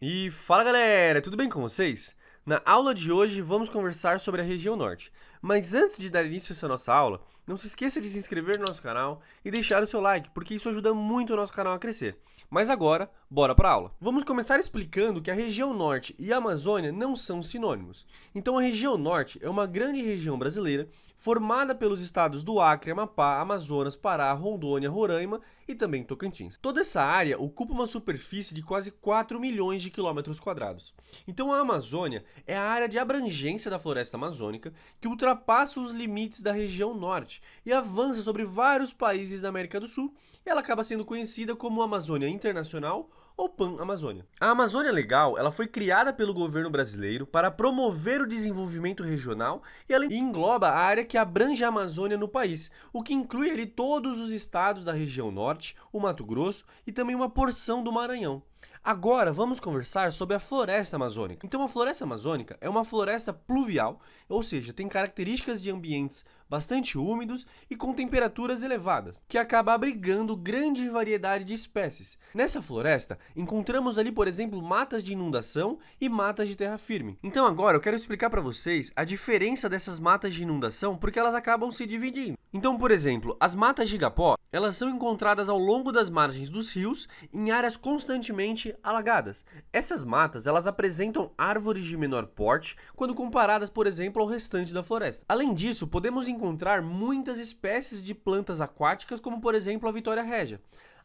E fala galera, tudo bem com vocês? Na aula de hoje vamos conversar sobre a região norte. Mas antes de dar início a essa nossa aula, não se esqueça de se inscrever no nosso canal e deixar o seu like, porque isso ajuda muito o nosso canal a crescer. Mas agora, bora para a aula. Vamos começar explicando que a região norte e a Amazônia não são sinônimos. Então a região norte é uma grande região brasileira formada pelos estados do Acre, Amapá, Amazonas, Pará, Rondônia, Roraima e também Tocantins. Toda essa área ocupa uma superfície de quase 4 milhões de quilômetros quadrados. Então a Amazônia é a área de abrangência da floresta amazônica que ultrapassa os limites da região norte e avança sobre vários países da América do Sul, e ela acaba sendo conhecida como Amazônia Internacional ou Pan-Amazônia. A Amazônia Legal, ela foi criada pelo governo brasileiro para promover o desenvolvimento regional e ela engloba a área que abrange a Amazônia no país, o que inclui ali todos os estados da região norte, o Mato Grosso e também uma porção do Maranhão. Agora vamos conversar sobre a floresta amazônica. Então a floresta amazônica é uma floresta pluvial, ou seja, tem características de ambientes bastante úmidos e com temperaturas elevadas, que acaba abrigando grande variedade de espécies. Nessa floresta, encontramos ali, por exemplo, matas de inundação e matas de terra firme. Então agora eu quero explicar para vocês a diferença dessas matas de inundação, porque elas acabam se dividindo. Então, por exemplo, as matas de igapó, elas são encontradas ao longo das margens dos rios em áreas constantemente alagadas. Essas matas, elas apresentam árvores de menor porte quando comparadas, por exemplo, ao restante da floresta. Além disso, podemos encontrar muitas espécies de plantas aquáticas, como por exemplo a Vitória régia.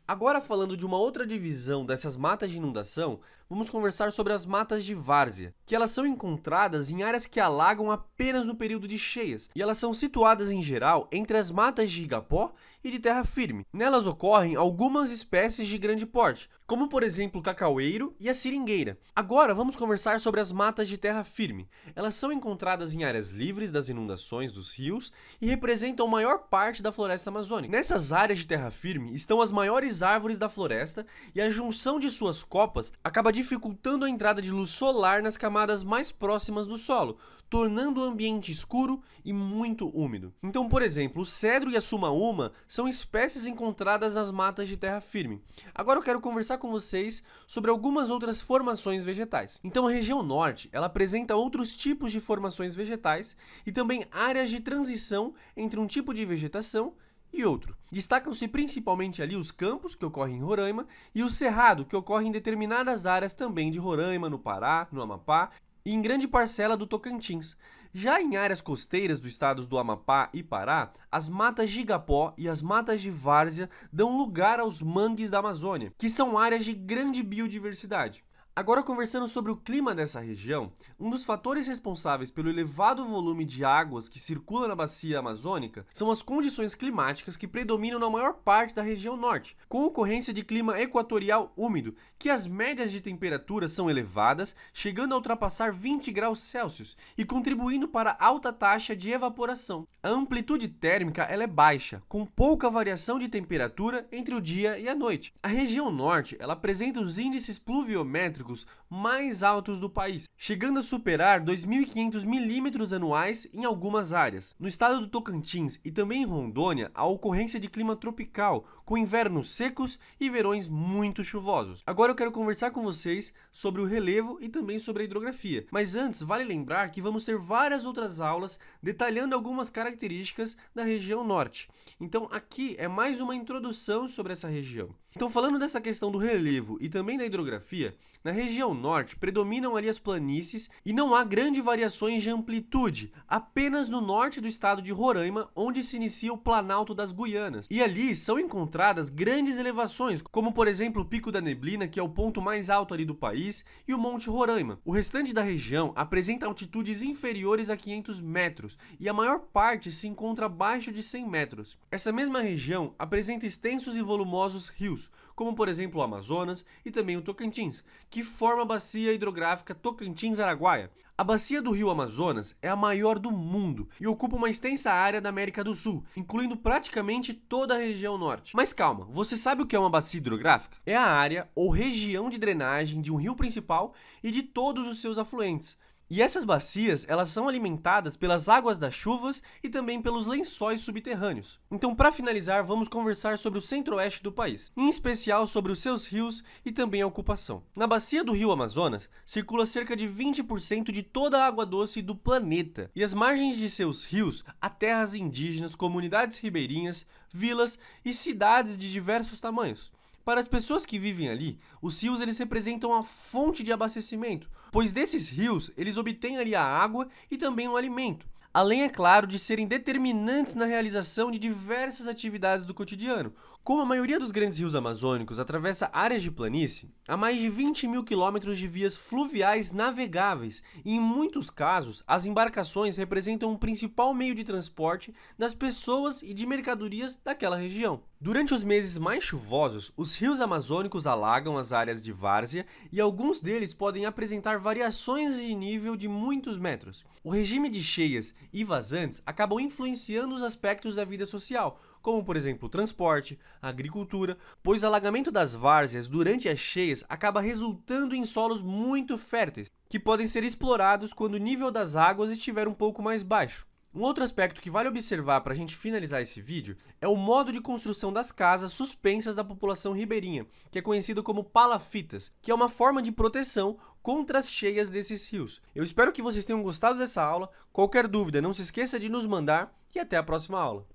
Agora, falando de uma outra divisão dessas matas de inundação, vamos conversar sobre as matas de várzea, que elas são encontradas em áreas que alagam apenas no período de cheias, e elas são situadas em geral entre as matas de igapó e de terra firme. Nelas ocorrem algumas espécies de grande porte, como por exemplo o cacaueiro e a seringueira. Agora vamos conversar sobre as matas de terra firme. Elas são encontradas em áreas livres das inundações dos rios e representam a maior parte da floresta amazônica. Nessas áreas de terra firme estão as maiores árvores da floresta, e a junção de suas copas acaba dificultando a entrada de luz solar nas camadas mais próximas do solo, tornando o ambiente escuro e muito úmido. Então, por exemplo, o cedro e a sumaúma são espécies encontradas nas matas de terra firme. Agora eu quero conversar com vocês sobre algumas outras formações vegetais. Então, a região norte, ela apresenta outros tipos de formações vegetais e também áreas de transição entre um tipo de vegetação e outro. Destacam-se principalmente ali os campos, que ocorrem em Roraima, e o cerrado, que ocorre em determinadas áreas também de Roraima, no Pará, no Amapá e em grande parcela do Tocantins. Já em áreas costeiras dos estados do Amapá e Pará, as matas de igapó e as matas de várzea dão lugar aos mangues da Amazônia, que são áreas de grande biodiversidade. Agora, conversando sobre o clima dessa região, um dos fatores responsáveis pelo elevado volume de águas que circula na bacia amazônica são as condições climáticas que predominam na maior parte da região norte, com ocorrência de clima equatorial úmido, que as médias de temperatura são elevadas, chegando a ultrapassar 20 graus Celsius e contribuindo para a alta taxa de evaporação. A amplitude térmica ela é baixa, com pouca variação de temperatura entre o dia e a noite. A região norte ela apresenta os índices pluviométricos mais altos do país, chegando a superar 2.500 milímetros anuais em algumas áreas. No estado do Tocantins e também em Rondônia, há ocorrência de clima tropical, com invernos secos e verões muito chuvosos. Agora eu quero conversar com vocês sobre o relevo e também sobre a hidrografia. Mas antes, vale lembrar que vamos ter várias outras aulas detalhando algumas características da região norte. Então aqui é mais uma introdução sobre essa região. Então, falando dessa questão do relevo e também da hidrografia, na região norte predominam ali as planícies e não há grandes variações de amplitude, apenas no norte do estado de Roraima, onde se inicia o Planalto das Guianas. E ali são encontradas grandes elevações, como por exemplo o Pico da Neblina, que é o ponto mais alto ali do país, e o Monte Roraima. O restante da região apresenta altitudes inferiores a 500 metros, e a maior parte se encontra abaixo de 100 metros. Essa mesma região apresenta extensos e volumosos rios, como por exemplo o Amazonas e também o Tocantins, que forma a bacia hidrográfica Tocantins-Araguaia. A bacia do rio Amazonas é a maior do mundo e ocupa uma extensa área da América do Sul, incluindo praticamente toda a região norte. Mas calma, você sabe o que é uma bacia hidrográfica? É a área ou região de drenagem de um rio principal e de todos os seus afluentes. E essas bacias, elas são alimentadas pelas águas das chuvas e também pelos lençóis subterrâneos. Então, para finalizar, vamos conversar sobre o centro-oeste do país, em especial sobre os seus rios e também a ocupação. Na bacia do rio Amazonas, circula cerca de 20% de toda a água doce do planeta, e as margens de seus rios há terras indígenas, comunidades ribeirinhas, vilas e cidades de diversos tamanhos. Para as pessoas que vivem ali, os rios eles representam a fonte de abastecimento, pois desses rios eles obtêm ali a água e também o alimento. Além, é claro, de serem determinantes na realização de diversas atividades do cotidiano. Como a maioria dos grandes rios amazônicos atravessa áreas de planície, há mais de 20 mil quilômetros de vias fluviais navegáveis e, em muitos casos, as embarcações representam o principal meio de transporte das pessoas e de mercadorias daquela região. Durante os meses mais chuvosos, os rios amazônicos alagam as áreas de várzea e alguns deles podem apresentar variações de nível de muitos metros. O regime de cheias e vazantes acabam influenciando os aspectos da vida social, como por exemplo o transporte, a agricultura, pois o alagamento das várzeas durante as cheias acaba resultando em solos muito férteis, que podem ser explorados quando o nível das águas estiver um pouco mais baixo. Um outro aspecto que vale observar para a gente finalizar esse vídeo é o modo de construção das casas suspensas da população ribeirinha, que é conhecido como palafitas, que é uma forma de proteção contra as cheias desses rios. Eu espero que vocês tenham gostado dessa aula. Qualquer dúvida, não se esqueça de nos mandar e até a próxima aula.